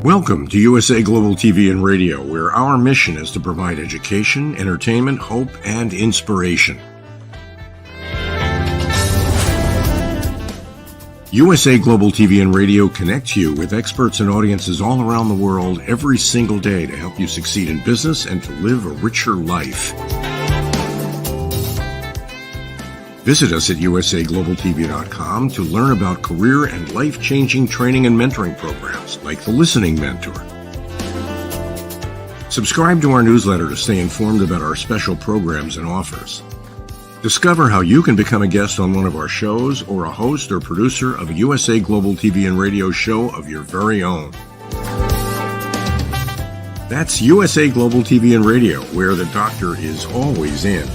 Welcome to USA Global TV and Radio, where our mission is to provide education, entertainment, hope, and inspiration. USA Global TV and Radio connects you with experts and audiences all around the world every single day to help you succeed in business and to live a richer life. Visit us at usaglobaltv.com to learn about career and life-changing training and mentoring programs like the Listening Mentor. Subscribe to our newsletter to stay informed about our special programs and offers. Discover how you can become a guest on one of our shows or a host or producer of a USA Global TV and Radio show of your very own. That's USA Global TV and Radio, where the doctor is always in.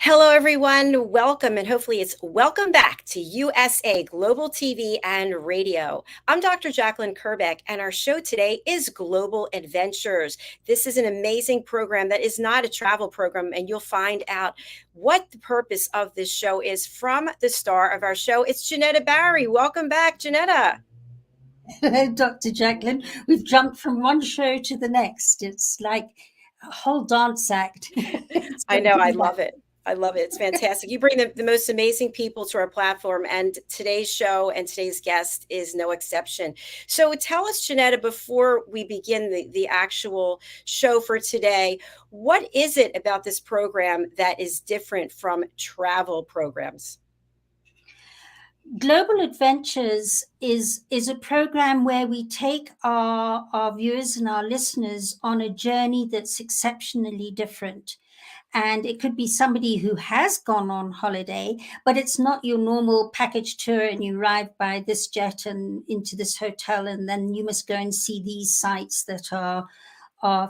Hello, everyone. Welcome, and hopefully it's welcome back to USA Global TV and Radio. I'm Dr. JACALYN KERBECK, and our show today is Global Adventures. This is an amazing program that is not a travel program, and you'll find out what the purpose of this show is from the star of our show. It's JENETTA Barry. Welcome back, JENETTA. Hello, Dr. JACALYN. We've jumped from one show to the next. It's like a whole dance act. I know. I love it. I love it. It's fantastic. You bring the most amazing people to our platform, and today's show and today's guest is no exception. So tell us, JENETTA, before we begin the actual show for today, what is it about this program that is different from travel programs? Global Adventures is a program where we take our viewers and our listeners on a journey that's exceptionally different. And it could be somebody who has gone on holiday, but it's not your normal package tour and you arrive by this jet and into this hotel, and then you must go and see these sites that are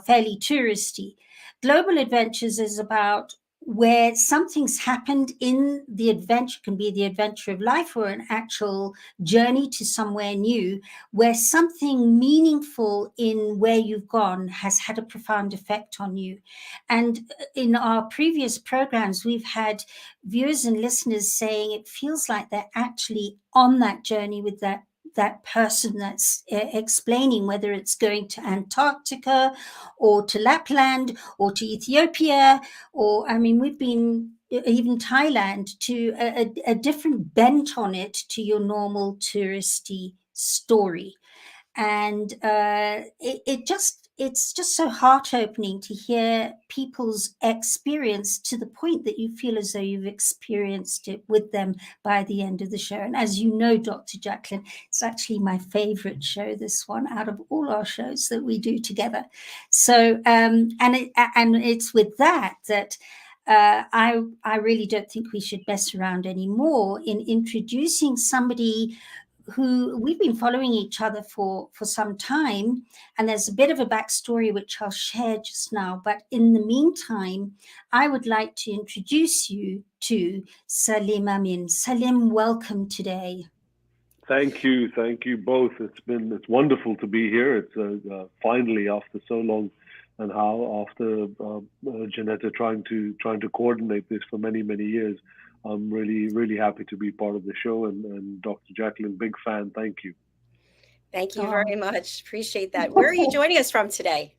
fairly touristy. Global Adventures is about where something's happened in the adventure, can be the adventure of life or an actual journey to somewhere new, where something meaningful in where you've gone has had a profound effect on you. And in our previous programs, we've had viewers and listeners saying it feels like they're actually on that journey with that person that's explaining, whether it's going to Antarctica or to Lapland or to Ethiopia, or, I mean, we've been even Thailand, to a different bent on it to your normal touristy story. And it's just so heart-opening to hear people's experience to the point that you feel as though you've experienced it with them by the end of the show. And as you know, Dr. JACALYN, it's actually my favorite show, this one, out of all our shows that we do together. So, and it's with that I really don't think we should mess around anymore in introducing somebody who we've been following each other for some time. And there's a bit of a backstory, which I'll share just now. But in the meantime, I would like to introduce you to Salim Amin. Salim, welcome today. Thank you. Thank you both. It's wonderful to be here. It's finally, after so long, and how after JENETTA trying to coordinate this for many, many years. I'm really, really happy to be part of the show, and Dr. JACALYN, big fan. Thank you. Thank you very much. Appreciate that. Where are you joining us from today?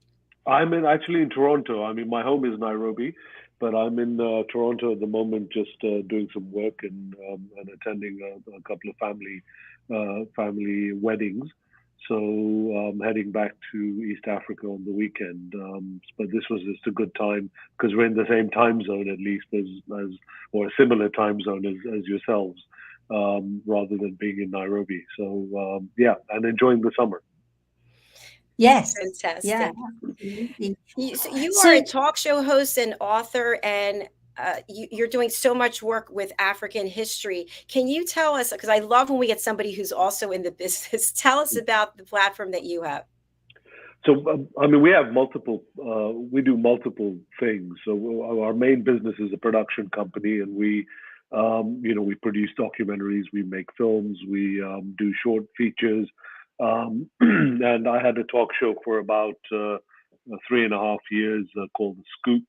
I'm actually in Toronto. I mean, my home is Nairobi, but I'm in Toronto at the moment, just doing some work and attending a couple of family weddings. So I'm heading back to East Africa on the weekend. But this was just a good time because we're in the same time zone, at least, or a similar time zone as yourselves, rather than being in Nairobi. So, and enjoying the summer. Yes. Fantastic. Yeah. You are a talk show host and author, and you're doing so much work with African history. Can you tell us, because I love when we get somebody who's also in the business, tell us about the platform that you have. So, I mean, we have we do multiple things. So our main business is a production company, and we produce documentaries, we make films, we do short features. And I had a talk show for about 3.5 years called The Scoop.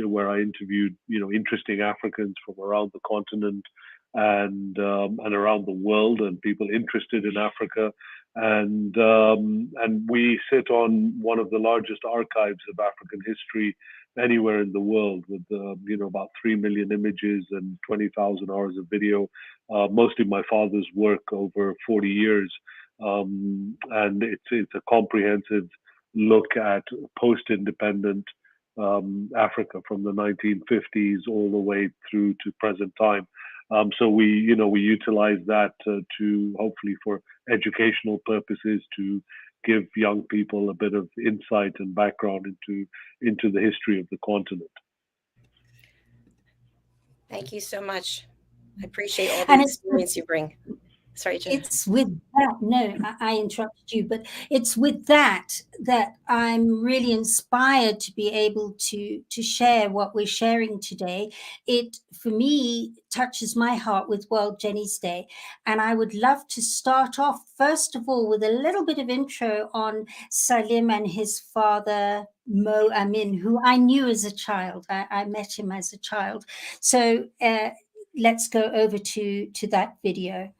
where I interviewed, interesting Africans from around the continent and around the world, and people interested in Africa. And we sit on one of the largest archives of African history anywhere in the world, with about 3 million images and 20,000 hours of video, mostly my father's work over 40 years. And it's a comprehensive look at post-independent Africa from the 1950s all the way through to present time. So we utilize that to hopefully for educational purposes, to give young people a bit of insight and background into the history of the continent. Thank you so much. I appreciate all the experience you bring. Sorry, Jen. It's with that, no, I interrupted you, but it's with that I'm really inspired to be able to share what we're sharing today. It, for me, touches my heart with World Jenny's Day. And I would love to start off, first of all, with a little bit of intro on Salim and his father, Mo Amin, who I knew as a child. I met him as a child. So let's go over to that video.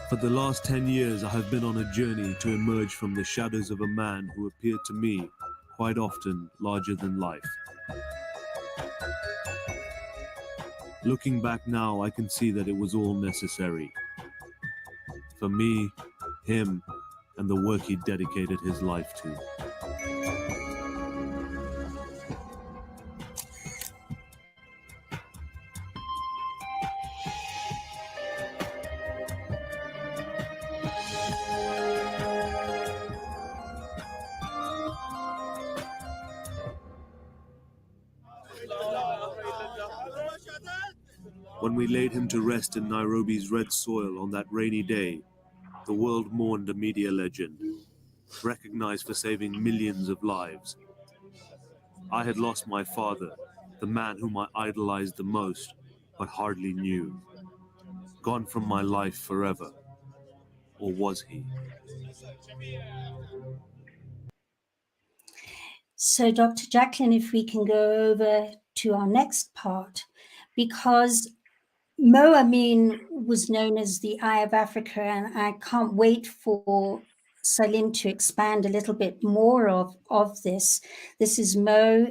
For the last 10 years, I have been on a journey to emerge from the shadows of a man who appeared to me quite often larger than life. Looking back now, I can see that it was all necessary. For me, him, and the work he dedicated his life to. When we laid him to rest in Nairobi's red soil on that rainy day, the world mourned a media legend, recognized for saving millions of lives. I had lost my father, the man whom I idolized the most, but hardly knew. Gone from my life forever. Or was he? So, Dr. JACALYN, if we can go over to our next part, because Mo Amin was known as the Eye of Africa, and I can't wait for Salim to expand a little bit more of this. This is Mo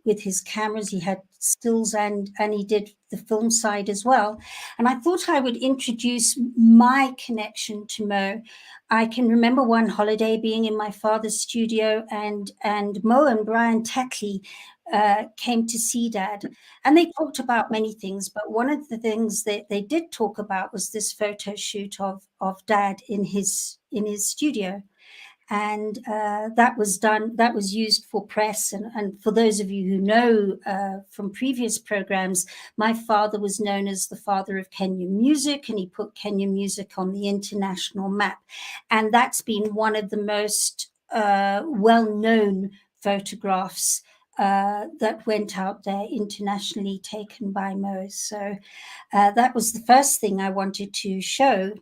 with his cameras. He had stills and he did the film side as well. And I thought I would introduce my connection to Mo. I can remember one holiday being in my father's studio, and Mo and Brian Teckley came to see Dad, and they talked about many things, but one of the things that they did talk about was this photo shoot of Dad in his studio. And that was used for press. And for those of you who know from previous programs, my father was known as the father of Kenyan music, and he put Kenyan music on the international map. And that's been one of the most well-known photographs that went out there internationally, taken by Mo. So that was the first thing I wanted to show.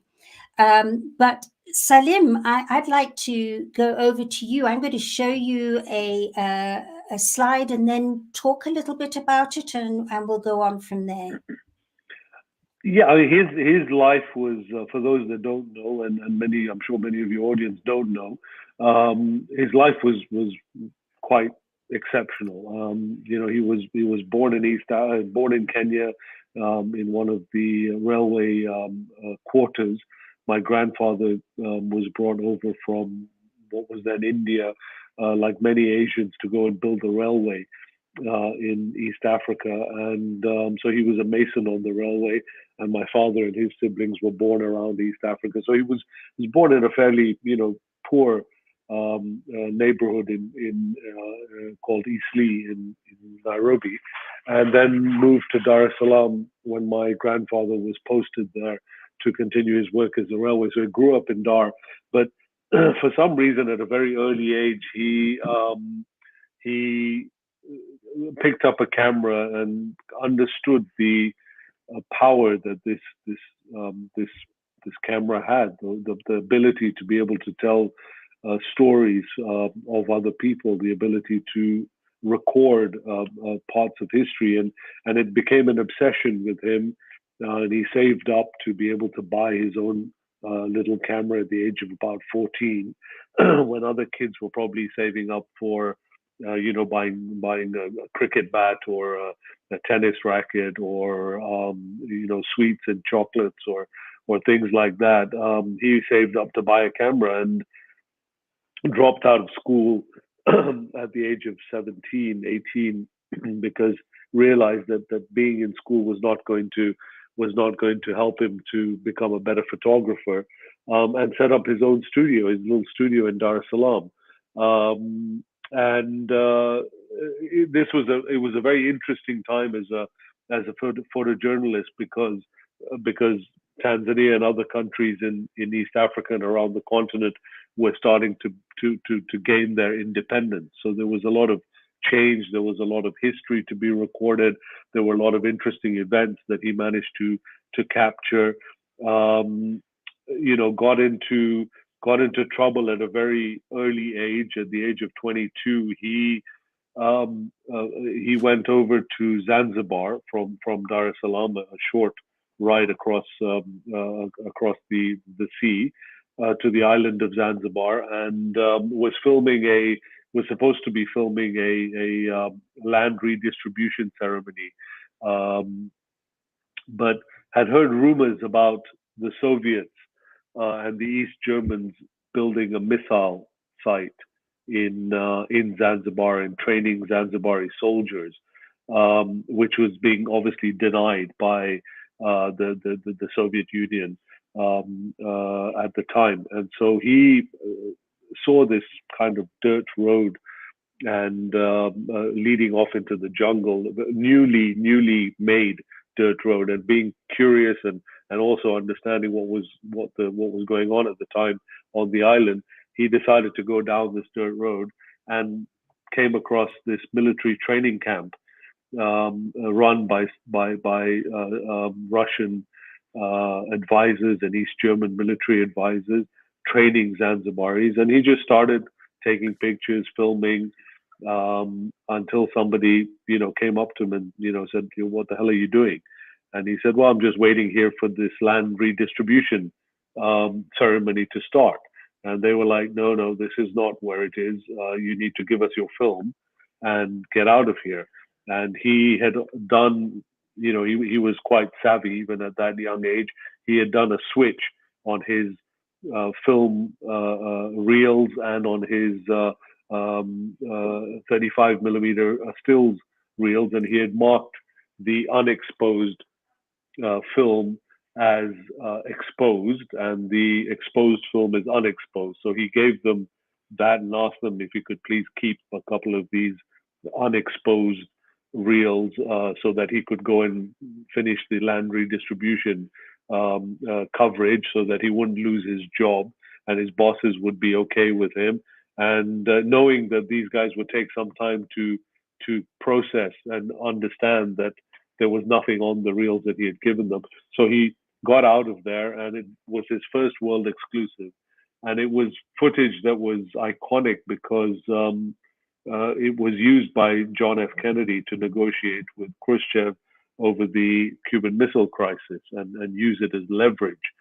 But Salim, I'd like to go over to you. I'm going to show you a slide and then talk a little bit about it, and we'll go on from there. Yeah, I mean, his life was, for those that don't know, and I'm sure many of your audience don't know, his life was quite exceptional. He was born in Kenya, in one of the railway quarters. My grandfather was brought over from what was then India, like many Asians, to go and build a railway in East Africa. And so he was a mason on the railway, and my father and his siblings were born around East Africa. So he was born in a fairly, poor neighborhood in called Eastleigh in Nairobi, and then moved to Dar es Salaam when my grandfather was posted there to continue his work as a railway. So he grew up in Dar, but for some reason at a very early age, he he picked up a camera and understood the power that this camera had, the ability to be able to tell stories of other people, the ability to record parts of history, and it became an obsession with him. And he saved up to be able to buy his own little camera at the age of about 14, when other kids were probably saving up for buying a cricket bat or a tennis racket or sweets and chocolates or things like that. He saved up to buy a camera and dropped out of school at the age of 17, 18, because realized that being in school was not going to help him to become a better photographer, and set up his own studio, his little studio in Dar es Salaam. This was a very interesting time as a photojournalist, because Tanzania and other countries in East Africa and around the continent were starting to gain their independence. So there was a lot of change. There was a lot of history to be recorded. There were a lot of interesting events that he managed to capture. Got into trouble at a very early age. At the age of 22, he went over to Zanzibar from Dar es Salaam, a short ride across the sea to the island of Zanzibar, and was supposed to be filming a land redistribution ceremony, but had heard rumors about the Soviets and the East Germans building a missile site in Zanzibar and training Zanzibari soldiers, which was being obviously denied by the Soviet Union at the time. And so he saw this kind of dirt road and leading off into the jungle, newly made dirt road, and being curious and also understanding what was going on at the time on the island, he decided to go down this dirt road and came across this military training camp run by Russian advisors and East German military advisors training Zanzibaris, and he just started taking pictures, filming, until somebody came up to him and said, "What the hell are you doing?" And he said, "Well, I'm just waiting here for this land redistribution ceremony to start." And they were like, "No, this is not where it is. You need to give us your film and get out of here." And he had done, he was quite savvy even at that young age. He had done a switch on his film reels and on his 35 millimeter stills reels, and he had marked the unexposed film as exposed, and the exposed film is unexposed. So he gave them that and asked them if he could please keep a couple of these unexposed reels so that he could go and finish the land redistribution coverage, so that he wouldn't lose his job and his bosses would be okay with him. And knowing that these guys would take some time to process and understand that there was nothing on the reels that he had given them. So he got out of there, and it was his first world exclusive. And it was footage that was iconic because it was used by John F. Kennedy to negotiate with Khrushchev over the Cuban Missile Crisis and use it as leverage.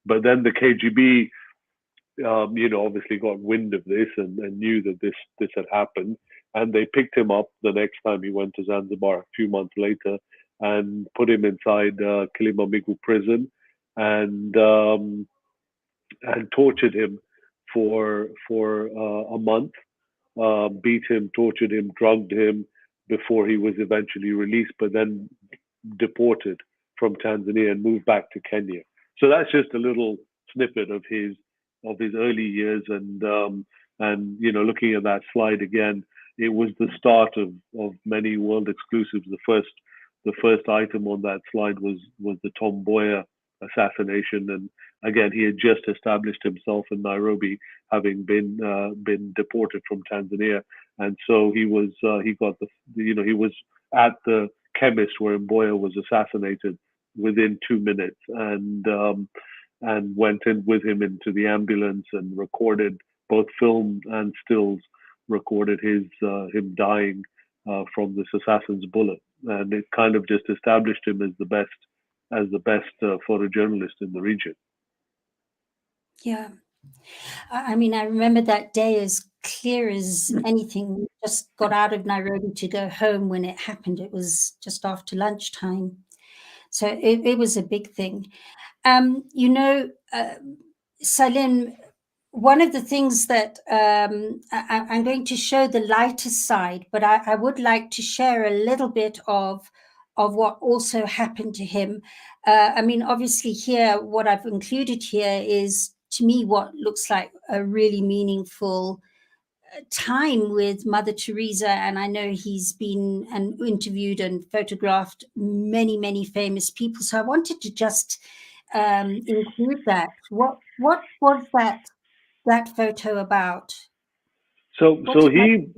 But then the KGB, obviously got wind of this and knew that this had happened. And they picked him up the next time he went to Zanzibar a few months later and put him inside Kilimamigugu prison and tortured him for a month, beat him, tortured him, drugged him before he was eventually released, but then deported from Tanzania and moved back to Kenya. So that's just a little snippet of his early years, and looking at that slide again, it was the start of many world exclusives. The first item on that slide was the Tom Mboya assassination, and again, he had just established himself in Nairobi, having been deported from Tanzania, and so he got he was at the chemist where Mboya was assassinated within 2 minutes, and went in with him into the ambulance and recorded both film and stills, recorded him dying from this assassin's bullet, and it kind of just established him as the best photojournalist in the region. Yeah. I mean, I remember that day as clear as anything. We just got out of Nairobi to go home when it happened. It was just after lunchtime. So it was a big thing. Salim, one of the things that I'm going to show the lighter side, but I would like to share a little bit of what also happened to him. I mean, obviously here, what I've included here is, to me, what looks like a really meaningful time with Mother Teresa. And I know he's been interviewed and photographed many, many famous people. So I wanted to just include that. What was that photo about? Moving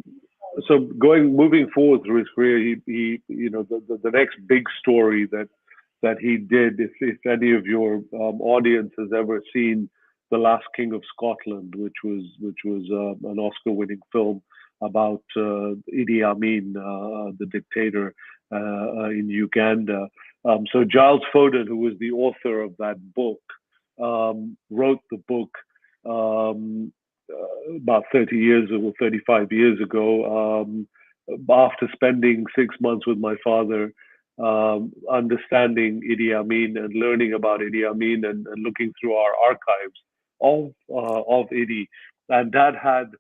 forward through his career, he the next big story that he did, if any of your audience has ever seen The Last King of Scotland, which was an Oscar-winning film about Idi Amin, the dictator in Uganda. So Giles Foden, who was the author of that book, wrote the book about 35 years ago, after spending 6 months with my father, understanding Idi Amin and learning about Idi Amin, and looking through our archives of Idi. And Dad had,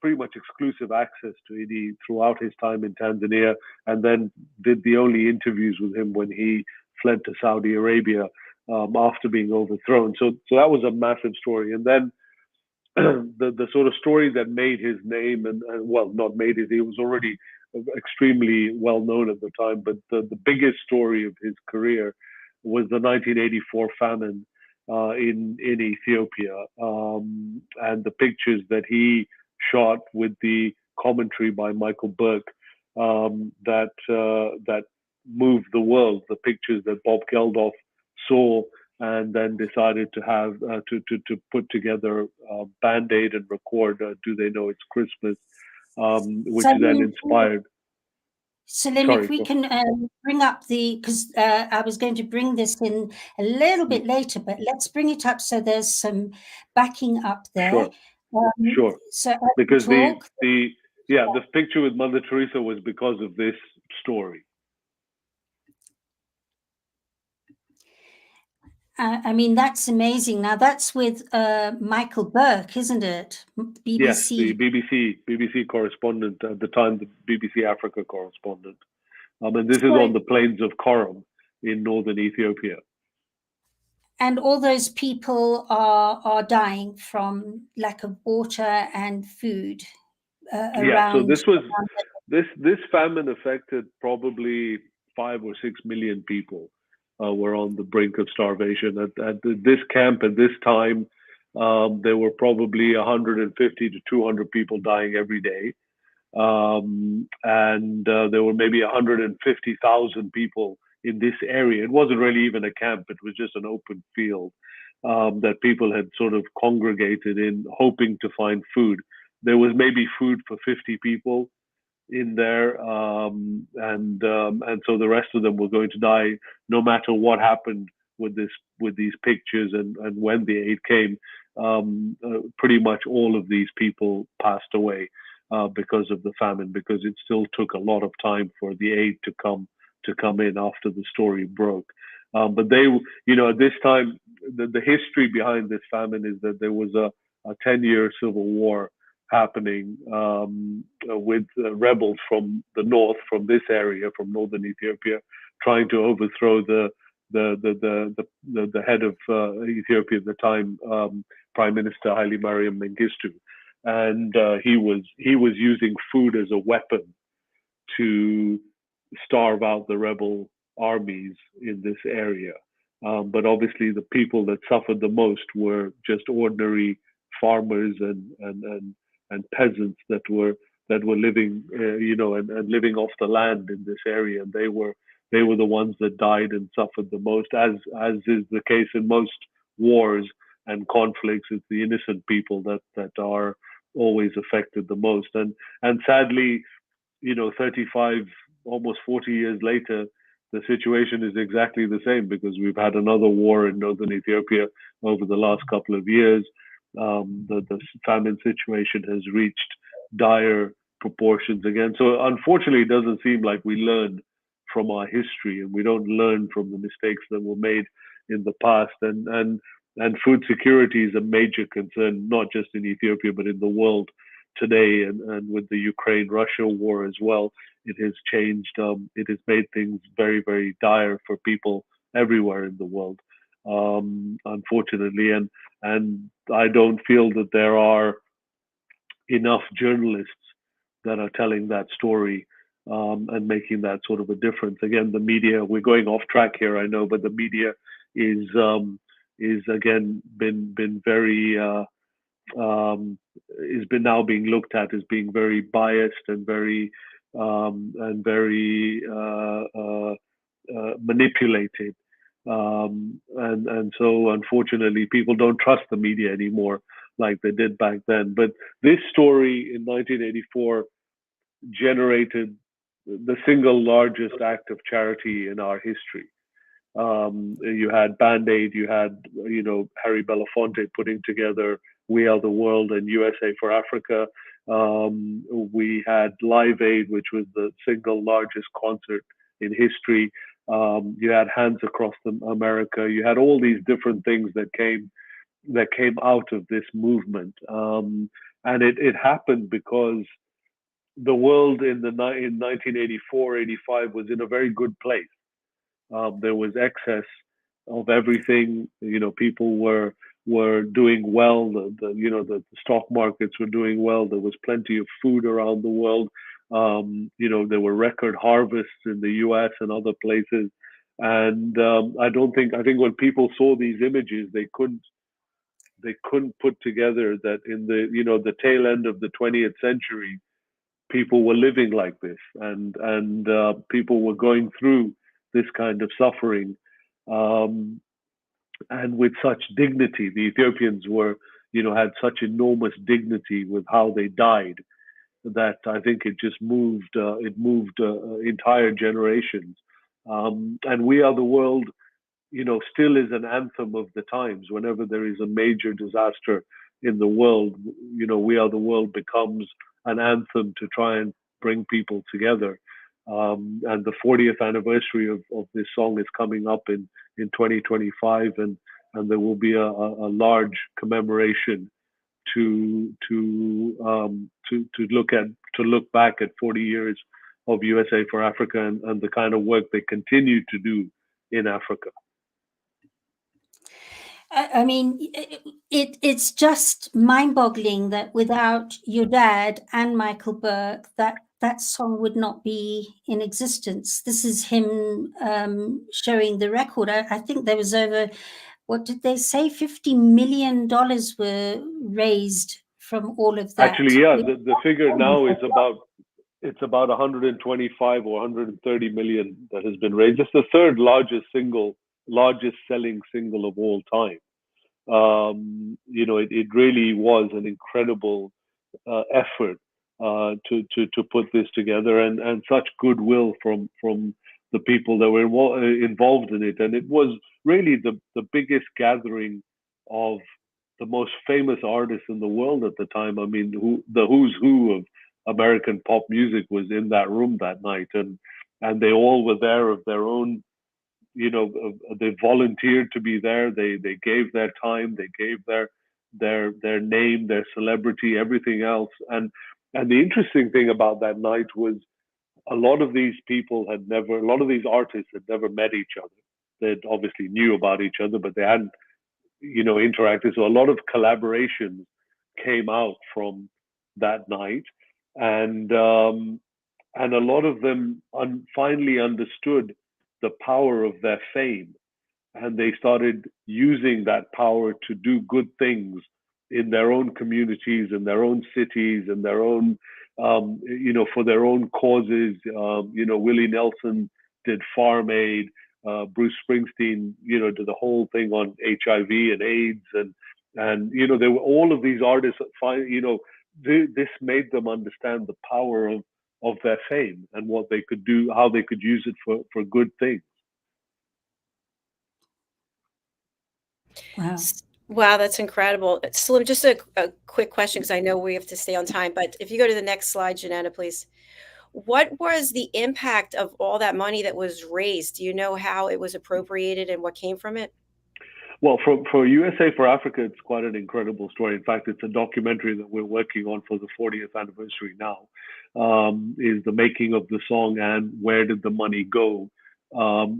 pretty much exclusive access to Idi throughout his time in Tanzania, and then did the only interviews with him when he fled to Saudi Arabia after being overthrown. So that was a massive story. And then the sort of story that made his name, and well, not made it, he was already extremely well known at the time, but the biggest story of his career was the 1984 famine in Ethiopia, and the pictures that he shot with the commentary by Michael Burke that moved the world. The pictures that Bob Geldof saw and then decided to have to put together Band-Aid and record "Do They Know It's Christmas," which then inspired. Salim, if we can bring up because I was going to bring this in a little bit later, but let's bring it up so there's some backing up there. Sure. So because the picture with Mother Teresa was because of this story. I mean, that's amazing. Now that's with Michael Burke, isn't it? BBC. Yes, the BBC correspondent at the time, the BBC Africa correspondent. And this is on the plains of Korom in northern Ethiopia. And all those people are dying from lack of water and food around. Yeah, so this famine affected probably 5 or 6 million people. Were on the brink of starvation. At this camp at this time, there were probably 150 to 200 people dying every day. And there were maybe 150,000 people in this area. It wasn't really even a camp. It was just an open field that people had sort of congregated in, hoping to find food. There was maybe food for 50 people in there, and so the rest of them were going to die no matter what happened with these pictures and when the aid came. Pretty much all of these people passed away because of the famine, because it still took a lot of time for the aid to come in after the story broke. But they, at this time, the history behind this famine is that there was a 10-year civil war happening with rebels from the north, from this area, from northern Ethiopia, trying to overthrow the head of Ethiopia at the time, Prime Minister Haile Mariam Mengistu, and he was using food as a weapon to starve out the rebel armies in this area. But obviously, the people that suffered the most were just ordinary farmers and peasants that were that were living, and living off the land in this area, and they were the ones that died and suffered the most, as is the case in most wars and conflicts. It's the innocent people that are always affected the most, and sadly, 35, almost 40 years later, the situation is exactly the same, because we've had another war in northern Ethiopia over the last couple of years. The famine situation has reached dire proportions again. So unfortunately, it doesn't seem like we learn from our history, and we don't learn from the mistakes that were made in the past. And food security is a major concern, not just in Ethiopia, but in the world today. And with the Ukraine-Russia war as well, it has changed. It has made things very, very dire for people everywhere in the world, unfortunately. And I don't feel that there are enough journalists that are telling that story, and making that sort of a difference. Again, the media, we're going off track here, I know, but the media is again been very is been now being looked at as being very biased and very manipulated. And so unfortunately, people don't trust the media anymore like they did back then. But this story in 1984 generated the single largest act of charity in our history. You had Band-Aid, you had, Harry Belafonte putting together We Are the World and USA for Africa. We had Live Aid, which was the single largest concert in history. You had Hands Across America. You had all these different things that came out of this movement. And it happened because the world in 1984, 85 was in a very good place. There was excess of everything. People were doing well. The stock markets were doing well. There was plenty of food around the world. There were record harvests in the U.S. and other places. And I think when people saw these images, they couldn't put together that in the tail end of the 20th century, people were living like this, and people were going through this kind of suffering, and with such dignity. The Ethiopians had such enormous dignity with how they died, that I think it just moved entire generations. And We Are the World, still is an anthem of the times. Whenever there is a major disaster in the world, We Are the World becomes an anthem to try and bring people together. And the 40th anniversary of this song is coming up in 2025, and there will be a large commemoration to look back at 40 years of USA for Africa, and the kind of work they continue to do in Africa. I mean, it's just mind-boggling that without your dad and Michael Burke, that song would not be in existence. This is him showing the record. I think there was over, what did they say, $50 million were raised from all of that. Actually, yeah, the figure now is about 125 or 130 million that has been raised. It's the third largest selling single of all time. It really was an incredible effort to put this together, and such goodwill from the people that were involved in it. And it was really the biggest gathering of the most famous artists in the world at the time. I mean, the who's who of American pop music was in that room that night, and they all were there of their own. They volunteered to be there. They gave their time. They gave their name, their celebrity, everything else. And the interesting thing about that night was a lot of these artists had never met each other. They obviously knew about each other, but they hadn't, interacted. So a lot of collaborations came out from that night, and a lot of them finally understood the power of their fame, and they started using that power to do good things in their own communities, in their own cities, in their own for their own causes. Willie Nelson did Farm Aid. Bruce Springsteen, did the whole thing on HIV and AIDS, and there were all of these artists. This made them understand the power of their fame and what they could do, how they could use it for good things. Wow. Wow, that's incredible. Salim, just a quick question, because I know we have to stay on time, but if you go to the next slide, JENETTA, please. What was the impact of all that money that was raised? Do you know how it was appropriated and what came from it? Well, for USA for Africa, it's quite an incredible story. In fact, it's a documentary that we're working on for the 40th anniversary now, is the making of the song and where did the money go.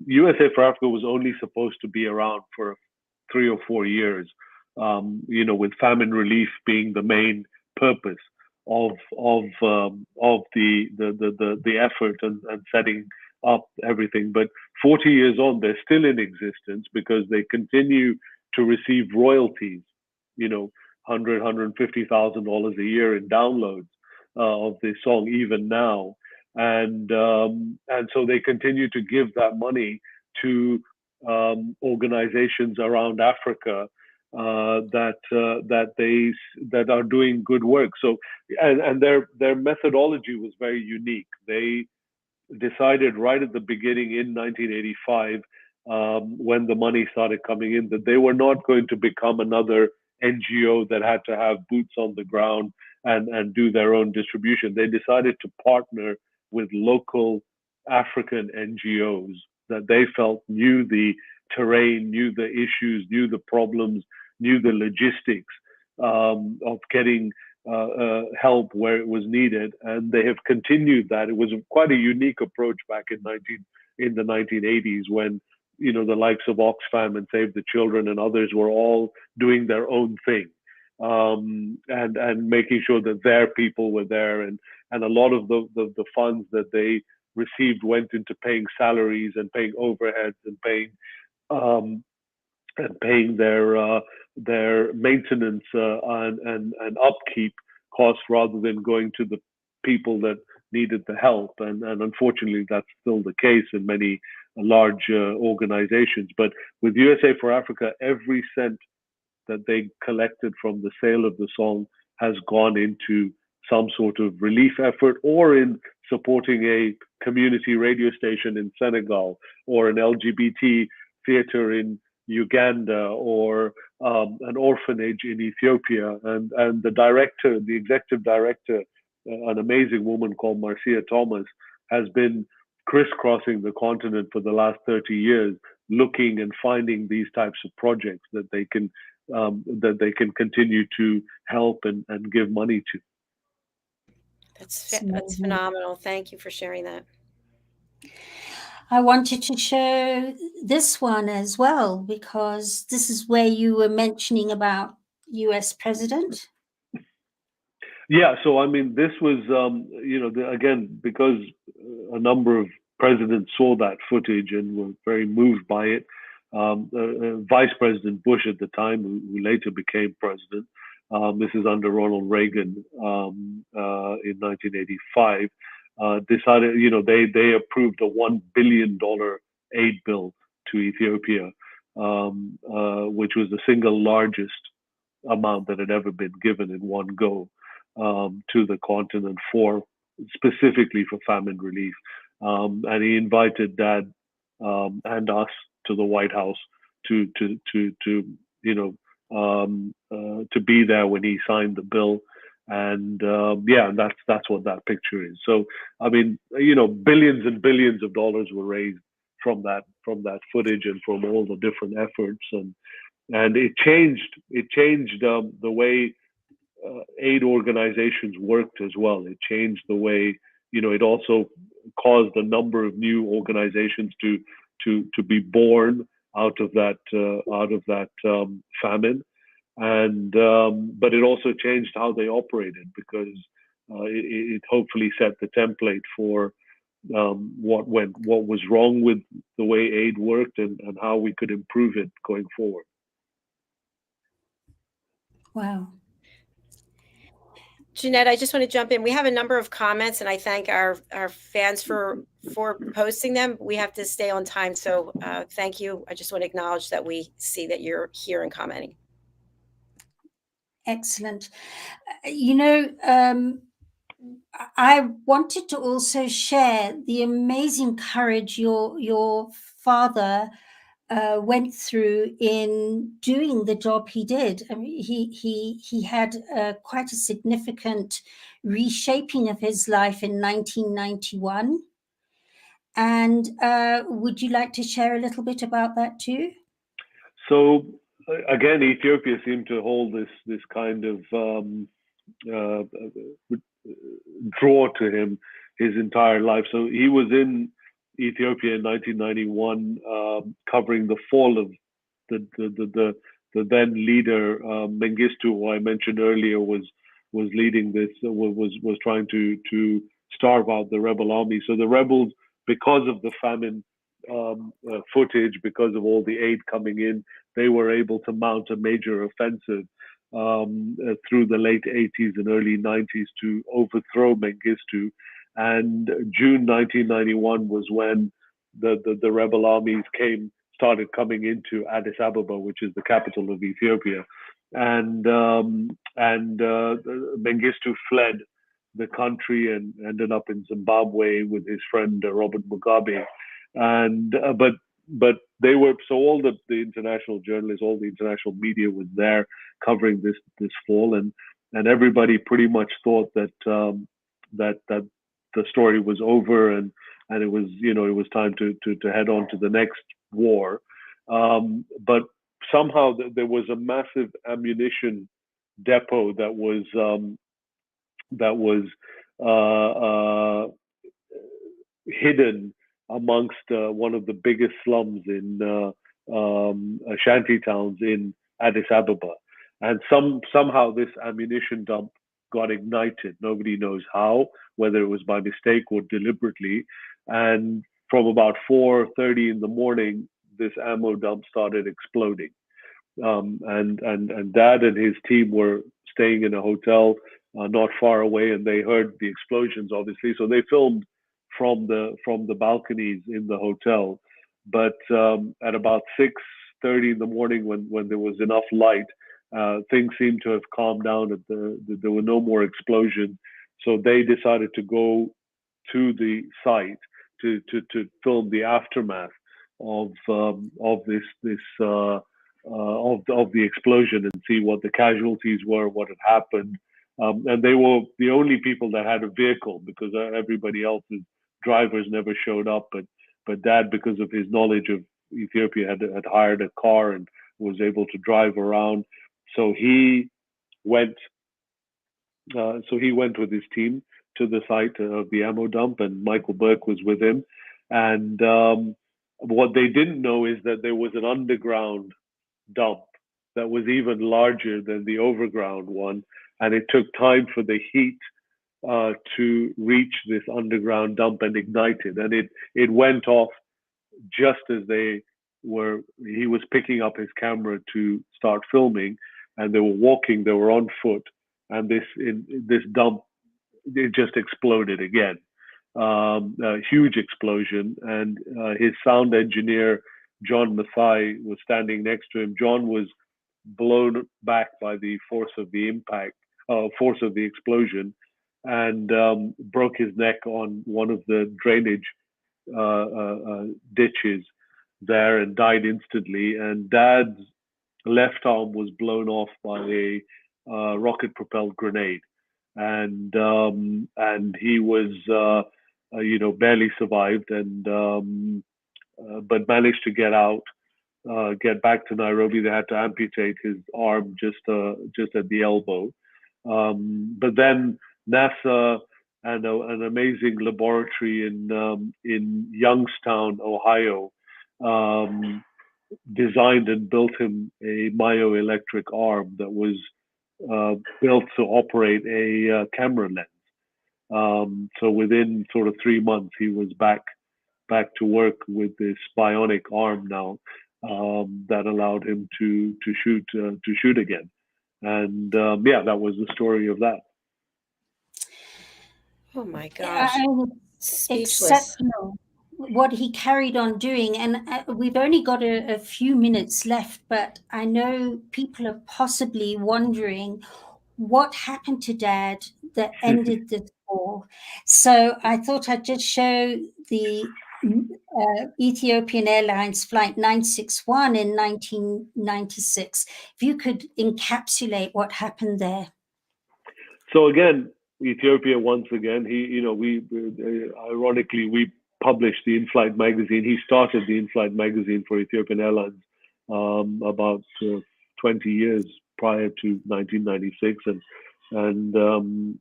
USA for Africa was only supposed to be around for 3 or 4 years, with famine relief being the main purpose of the effort and setting up everything. But 40 years on, they're still in existence because they continue to receive royalties, $150,000 a year in downloads of this song even now, and so they continue to give that money to organizations around Africa that are doing good work. So, and their methodology was very unique. They decided right at the beginning in 1985, when the money started coming in, that they were not going to become another NGO that had to have boots on the ground and do their own distribution. They decided to partner with local African NGOs that they felt knew the terrain, knew the issues, knew the problems, knew the logistics of getting help where it was needed, and they have continued that. It was quite a unique approach back in the 1980s when the likes of Oxfam and Save the Children and others were all doing their own thing, and making sure that their people were there, and a lot of the funds that they received went into paying salaries and paying overheads and paying their maintenance and upkeep costs rather than going to the people that needed the help. And unfortunately, that's still the case in many large organizations. But with USA for Africa, every cent that they collected from the sale of the song has gone into some sort of relief effort, or in supporting a community radio station in Senegal, or an LGBT theater in Uganda, or an orphanage in Ethiopia. And the executive director, an amazing woman called Marcia Thomas, has been crisscrossing the continent for the last 30 years, looking and finding these types of projects that they can continue to help and give money to. That's phenomenal. Thank you for sharing that. I wanted to show this one as well, because this is where you were mentioning about US president. Yeah, so I mean, this was, again, because a number of presidents saw that footage and were very moved by it. Vice President Bush at the time, who later became president, this is under Ronald Reagan in 1985, decided, they approved a $1 billion aid bill to Ethiopia, which was the single largest amount that had ever been given in one go to the continent specifically for famine relief. And he invited Dad and us to the White House to be there when he signed the bill. And that's what that picture is. So I mean, billions and billions of dollars were raised from that footage and from all the different efforts, and it changed the way aid organizations worked as well. It changed the way, it also caused a number of new organizations to be born out of that famine. And but it also changed how they operated, because it hopefully set the template for what was wrong with the way aid worked, and how we could improve it going forward. Wow. Jeanette, I just want to jump in. We have a number of comments, and I thank our fans for posting them. We have to stay on time, so thank you. I just want to acknowledge that we see that you're here and commenting. Excellent. I wanted to also share the amazing courage your father went through in doing the job he did. I mean, he had quite a significant reshaping of his life in 1991. And would you like to share a little bit about that too? So again, Ethiopia seemed to hold this kind of draw to him his entire life. So he was in Ethiopia in 1991, covering the fall of the then leader Mengistu, who I mentioned earlier was leading this, was trying to starve out the rebel army. So the rebels, because of the famine footage, because of all the aid coming in, they were able to mount a major offensive through the late 80s and early 90s to overthrow Mengistu. And June 1991 was when the rebel armies started coming into Addis Ababa, which is the capital of Ethiopia. And Mengistu fled the country and ended up in Zimbabwe with his friend Robert Mugabe. And but they were, so all the international journalists, all the international media was there covering this fall, and everybody pretty much thought that that the story was over, and it was, it was time to head on to the next war. But somehow there was a massive ammunition depot that was hidden amongst one of the biggest slums in shanty towns in Addis Ababa. And somehow this ammunition dump got ignited. Nobody knows how, whether it was by mistake or deliberately. And from about 4:30 in the morning, this ammo dump started exploding. And Dad and his team were staying in a hotel not far away, and they heard the explosions, obviously. So they filmed from the balconies in the hotel. But at about 6:30 in the morning, when there was enough light, things seemed to have calmed down. There were no more explosions, so they decided to go to the site to film the aftermath of the explosion and see what the casualties were, what had happened. And they were the only people that had a vehicle, because everybody else's drivers never showed up. But Dad, because of his knowledge of Ethiopia, had hired a car and was able to drive around. So he went with his team to the site of the ammo dump, and Michael Burke was with him. And what they didn't know is that there was an underground dump that was even larger than the overground one, and it took time for the heat to reach this underground dump and ignite it. And it went off just as he was picking up his camera to start filming, and they were on foot, and this dump, it just exploded again. A huge explosion, and his sound engineer, John Mathai, was standing next to him. John was blown back by the force of the explosion, and broke his neck on one of the drainage ditches there and died instantly. And Dad's left arm was blown off by a rocket-propelled grenade, and he was barely survived, and but managed to get back to Nairobi. They had to amputate his arm just at the elbow. But then NASA and an amazing laboratory in Youngstown, Ohio, designed and built him a myoelectric arm that was built to operate a camera lens. So within sort of 3 months, he was back to work with this bionic arm now, that allowed him to shoot again. And that was the story of that. Oh my gosh. Speechless. Exceptional what he carried on doing. And we've only got a few minutes left, but I know people are possibly wondering what happened to Dad that ended this war. So I thought I'd just show the Ethiopian Airlines flight 961 in 1996. If you could encapsulate what happened there. So again, Ethiopia once again. Ironically, we published the In-Flight magazine. He started the In-Flight magazine for Ethiopian Airlines about 20 years prior to 1996, and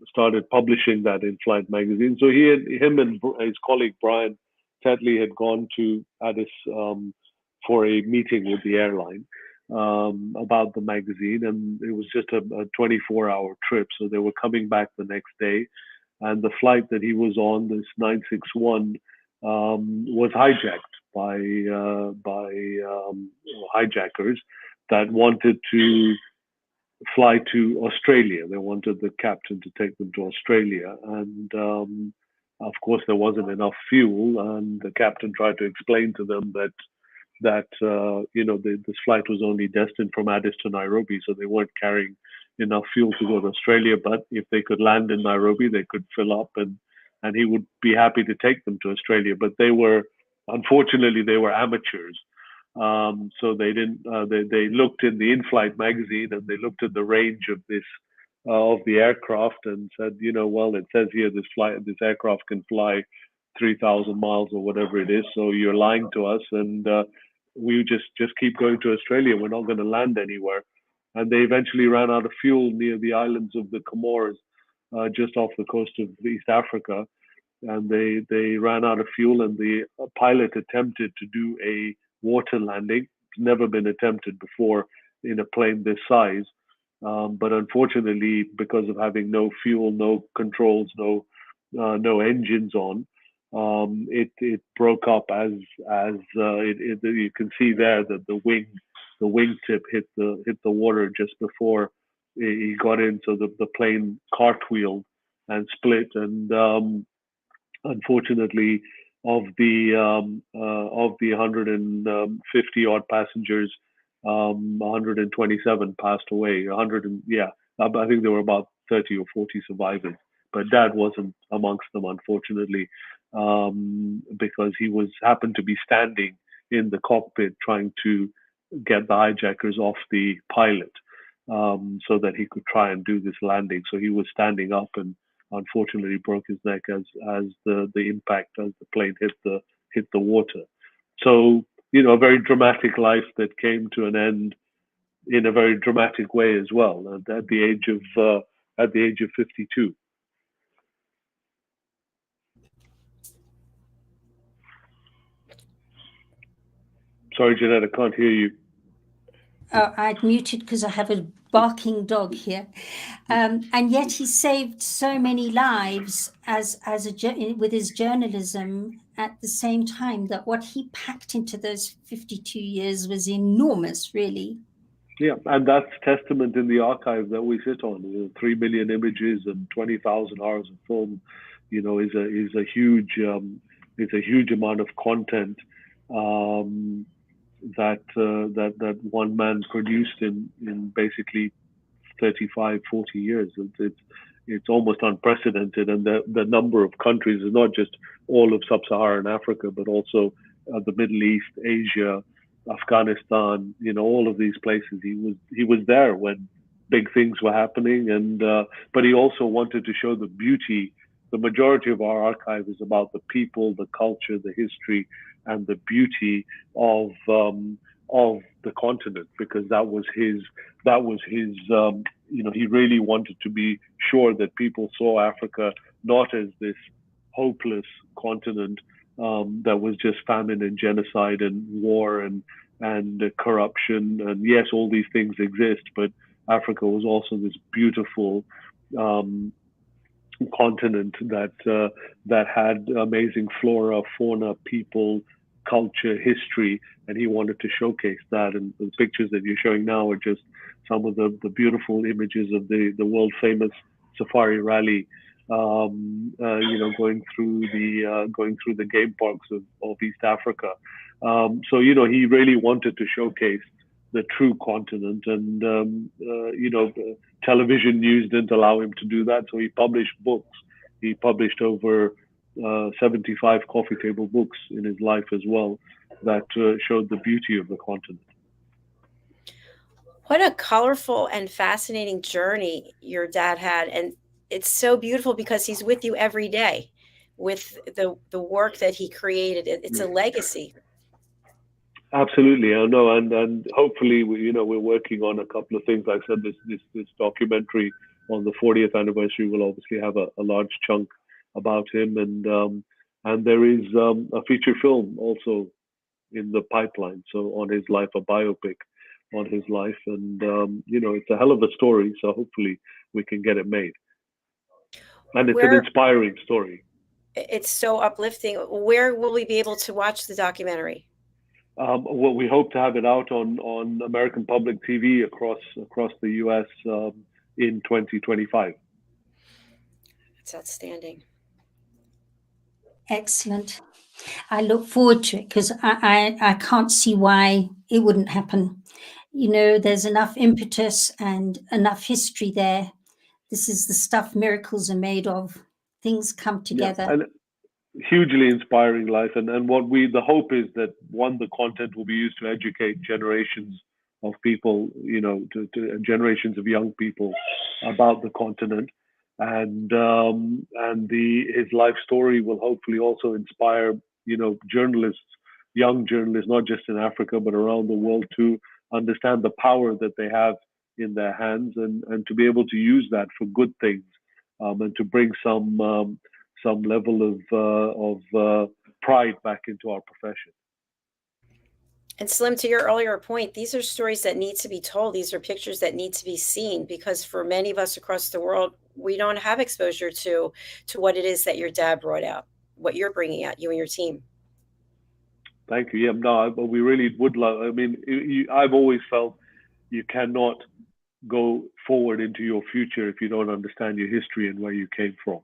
started publishing that In-Flight magazine. So him and his colleague Brian Tetley had gone to Addis for a meeting with the airline about the magazine, and it was just a 24-hour trip. So they were coming back the next day, and the flight that he was on, this 961, was hijacked by hijackers that wanted to fly to Australia. They wanted the captain to take them to Australia, and of course there wasn't enough fuel, and the captain tried to explain to them that this flight was only destined from Addis to Nairobi, so they weren't carrying enough fuel to go to Australia. But if they could land in Nairobi, they could fill up, and he would be happy to take them to Australia. But unfortunately, they were amateurs. So they didn't. They looked in the In-Flight magazine, and they looked at the range of the aircraft, and said, well, it says here this aircraft can fly 3,000 miles or whatever it is. So you're lying to us, and we just keep going to Australia. We're not going to land anywhere. And they eventually ran out of fuel near the islands of the Comores, just off the coast of East Africa. And they ran out of fuel, and the pilot attempted to do a water landing. It's never been attempted before in a plane this size. But unfortunately, because of having no fuel, no controls, no engines on, it broke up as you can see there that the wingtip hit the water just before he got in, so the plane cartwheeled and split, and unfortunately, of the 150 odd passengers, 127 passed away. I think there were about 30 or 40 survivors, but Dad wasn't amongst them, unfortunately, because he happened to be standing in the cockpit trying to get the hijackers off the pilot, so that he could try and do this landing. So he was standing up, and unfortunately broke his neck as the impact, as the plane hit the water. So a very dramatic life that came to an end in a very dramatic way as well, at the age of 52. Sorry, Jeanette, I can't hear you. Oh, I'd muted because I have a barking dog here, and yet he saved so many lives with his journalism. At the same time, that what he packed into those 52 years was enormous, really. Yeah, and that's testament in the archive that we sit on. 3 million images and 20,000 hours of film, is a huge amount of content that one man produced in basically 35, 40 years. It's almost unprecedented, and the number of countries is not just all of sub-Saharan Africa, but also the Middle East, Asia, Afghanistan. All of these places. He was there when big things were happening, and but he also wanted to show the beauty. The majority of our archive is about the people, the culture, the history, and the beauty of the continent, because that was his he really wanted to be sure that people saw Africa not as this hopeless continent that was just famine and genocide and war and corruption, and yes, all these things exist, but Africa was also this beautiful continent that had amazing flora, fauna, people, culture, history, and he wanted to showcase that. And the pictures that you're showing now are just some of the beautiful images of the world famous safari rally going through the game parks of East Africa. So he really wanted to showcase the true continent, and television news didn't allow him to do that. So he published books. He published over 75 coffee table books in his life as well that showed the beauty of the continent. What a colorful and fascinating journey your dad had. And it's so beautiful because he's with you every day with the work that he created. It's a legacy. Absolutely, I know, and hopefully we're working on a couple of things. Like I said, this documentary on the 40th anniversary will obviously have a large chunk about him, and there is a feature film also in the pipeline. So on his life, a biopic on his life, and it's a hell of a story. So hopefully we can get it made, and it's an inspiring story. It's so uplifting. Where will we be able to watch the documentary? Well, we hope to have it out on American Public TV across the U.S. In 2025. It's outstanding. Excellent. I look forward to it because I can't see why it wouldn't happen. There's enough impetus and enough history there. This is the stuff miracles are made of. Things come together. Yeah, and hugely inspiring life. And what the hope is that, one, the content will be used to educate generations of people, to generations of young people about the continent. And his life story will hopefully also inspire, journalists, young journalists, not just in Africa, but around the world, to understand the power that they have in their hands, and to be able to use that for good things, and to bring some level of pride back into our profession. And Salim, to your earlier point, these are stories that need to be told. These are pictures that need to be seen, because for many of us across the world, we don't have exposure to what it is that your dad brought out, what you're bringing out, you and your team. Thank you. Yeah, no, but we really would love. I mean, I've always felt you cannot go forward into your future if you don't understand your history and where you came from.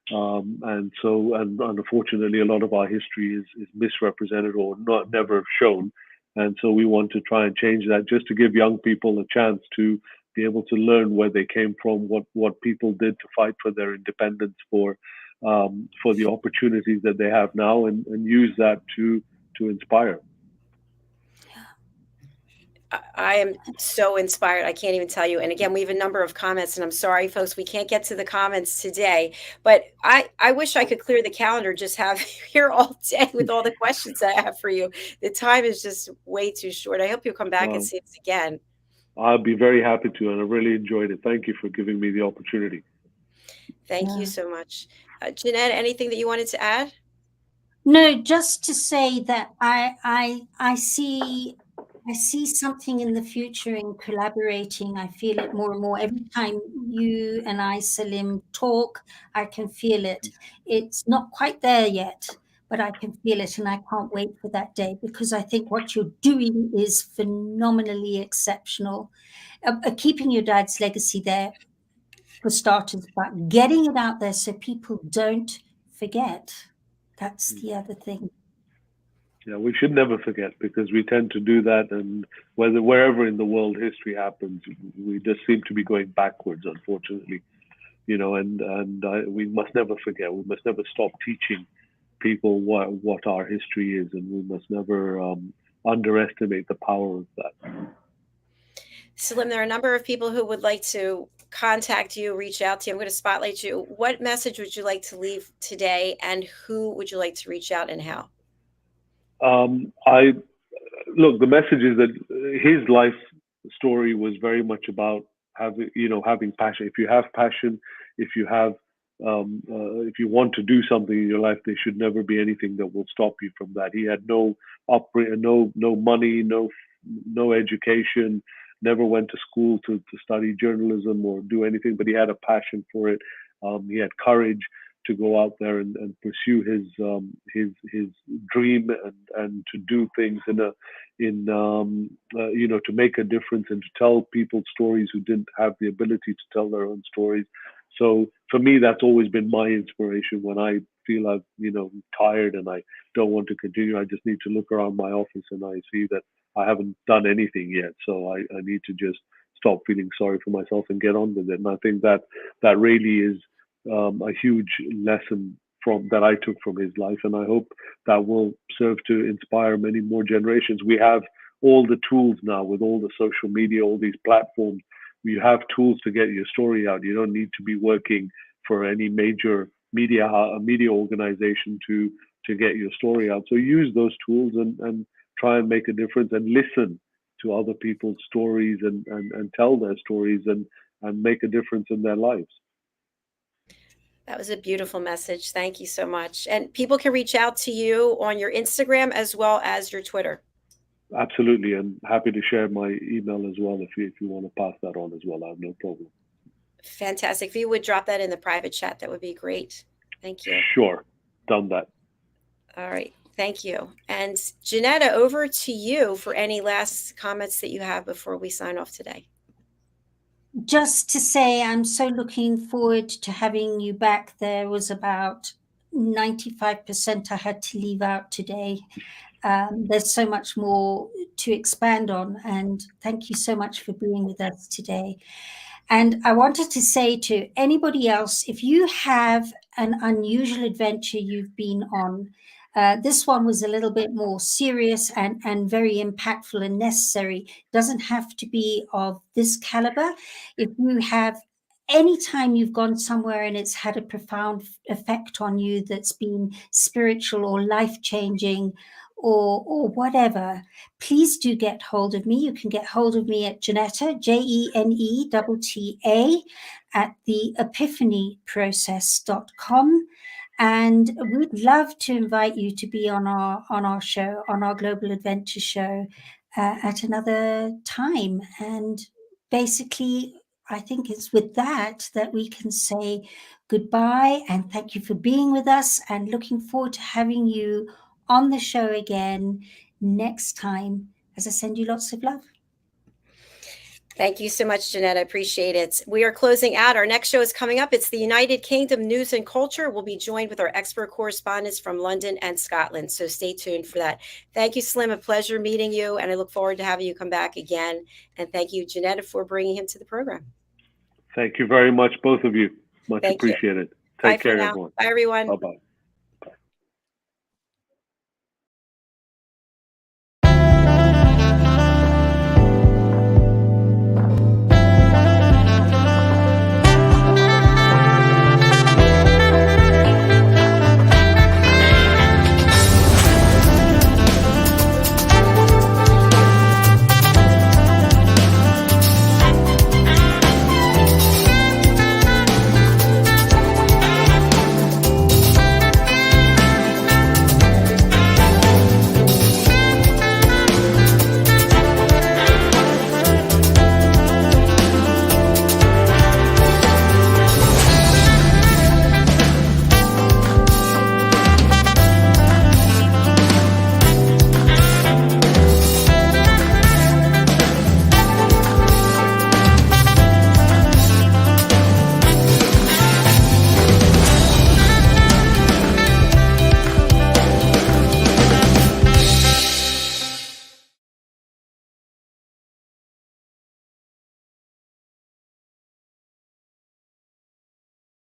And unfortunately, a lot of our history is misrepresented or never shown. And so we want to try and change that, just to give young people a chance to be able to learn where they came from, what people did to fight for their independence, for the opportunities that they have now, and use that to inspire. I am so inspired. I can't even tell you. And again, we have a number of comments, and I'm sorry, folks, we can't get to the comments today, but I wish I could clear the calendar, just have you here all day with all the questions I have for you. The time is just way too short. I hope you'll come back and see us again. I'll be very happy to, and I really enjoyed it. Thank you for giving me the opportunity. Thank you so much. JENETTA, anything that you wanted to add? No, just to say that I see something in the future in collaborating. I feel it more and more. Every time you and I, Salim, talk, I can feel it. It's not quite there yet, but I can feel it, and I can't wait for that day, because I think what you're doing is phenomenally exceptional. Keeping your dad's legacy there, for starters, but getting it out there so people don't forget. That's the other thing. Yeah, we should never forget, because we tend to do that, and wherever in the world history happens, we just seem to be going backwards, unfortunately. We must never forget. We must never stop teaching people what our history is, and we must never underestimate the power of that. Salim, there are a number of people who would like to contact you, reach out to you. I'm going to spotlight you. What message would you like to leave today, and who would you like to reach out, and how? Look, the message is that his life story was very much about having passion. If you have passion, if you want to do something in your life, there should never be anything that will stop you from that. He had no money, no education, never went to school to study journalism or do anything, but he had a passion for it. He had courage to go out there and pursue his dream, and to do things to make a difference, and to tell people stories who didn't have the ability to tell their own stories. So for me, that's always been my inspiration. When I feel I've, tired and I don't want to continue, I just need to look around my office and I see that I haven't done anything yet. So I need to just stop feeling sorry for myself and get on with it. And I think that really is a huge lesson that I took from his life, and I hope that will serve to inspire many more generations. We have all the tools now with all the social media, all these platforms. You have tools to get your story out. You don't need to be working for any major media organization to get your story out. So use those tools and try and make a difference, and listen to other people's stories and tell their stories and make a difference in their lives. That was a beautiful message. Thank you so much. And people can reach out to you on your Instagram as well as your Twitter. Absolutely. And happy to share my email as well if you want to pass that on as well. I have no problem. Fantastic. If you would drop that in the private chat, that would be great. Thank you. Sure. Done that. All right. Thank you. And JENETTA, over to you for any last comments that you have before we sign off today. Just to say, I'm so looking forward to having you back. There was about 95% I had to leave out today. There's so much more to expand on, and thank you so much for being with us today. And I wanted to say to anybody else, if you have an unusual adventure you've been on, this one was a little bit more serious and very impactful and necessary. It doesn't have to be of this caliber. If you have any time you've gone somewhere and it's had a profound effect on you that's been spiritual or life-changing or whatever, please do get hold of me. You can get hold of me at JENETTA, JENETTA, at theepiphanyprocess.com. And we'd love to invite you to be on our show, on our Global Adventure show at another time. And basically, I think it's with that we can say goodbye and thank you for being with us, and looking forward to having you on the show again next time, as I send you lots of love. Thank you so much, JENETTA. Appreciate it. We are closing out. Our next show is coming up. It's the United Kingdom News and Culture. We'll be joined with our expert correspondents from London and Scotland. So stay tuned for that. Thank you, Salim. A pleasure meeting you. And I look forward to having you come back again. And thank you, JENETTA, for bringing him to the program. Thank you very much, both of you. Much appreciated. Take care, everyone. Bye, everyone. Bye-bye.